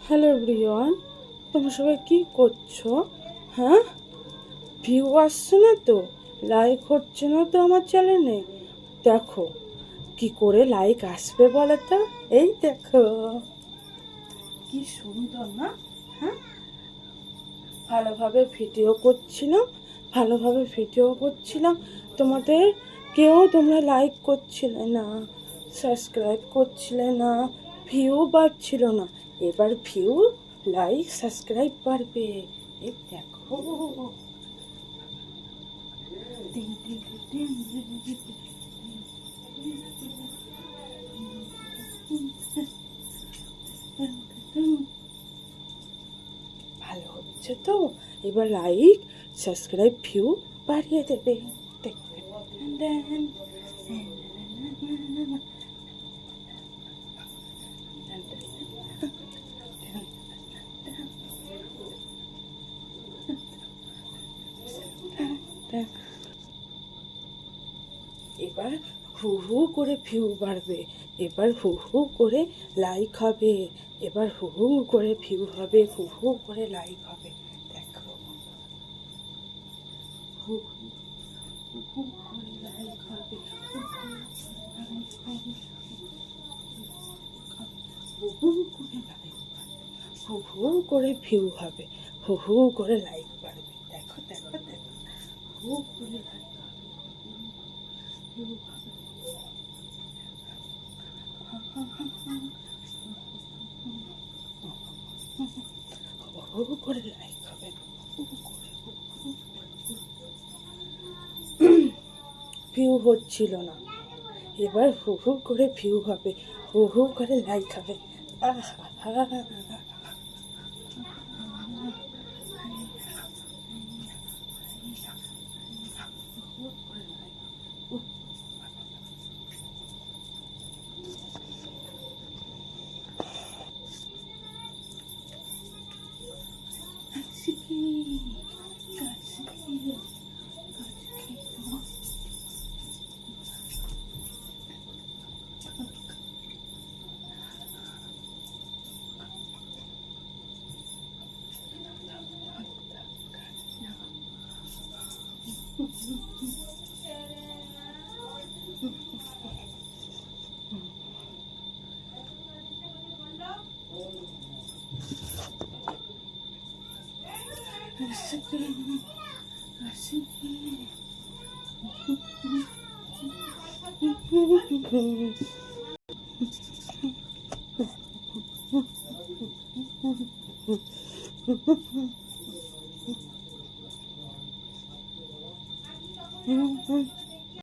Hello everyone, তোমরা সবাই কী করছো? হ্যাঁ, ভিউ আসছে না তো, লাইক হচ্ছে না তো আমার চ্যানেলে। দেখো কি করে লাইক আসবে বলো তো। এই দেখো কি সুন্দর না? হ্যাঁ, ভালোভাবে ভিডিও করছিলাম, তোমাদের তোমরা লাইক করছিলে না, সাবস্ক্রাইব করছিলে না, ভিউ বাড়ছিল না। এবার ভিউ, লাইক, সাবস্ক্রাইব বাড়বে। এই দেখো, টিং টিং টিং টিং টিং টিং টিং। ভালো হচ্ছে তো। এবার লাইক, সাবস্ক্রাইব, ভিউ বাড়িয়ে দেবে। দেখবে। এবার হু হু করে ভিউ বাড়বে, এবার হু হু করে লাইক হবে, এবার হু হু করে ভিউ হবে, হু হু করে লাইক হবে। দেখো, হু হু হু করে লাইক হবে, হু হু করে লাইক, হু হু করে ভিউ হবে, হু হু করে লাইক বাড়বে। দেখো দেখো দেখো, হু করে লাইক হবে, ভিউ হবে, হু করে লাইক হবে, হু করে ভিউ হচ্ছিল না। এবার হু হু করে ভিউ হবে, হু হু করে লাইক হবে। আহা,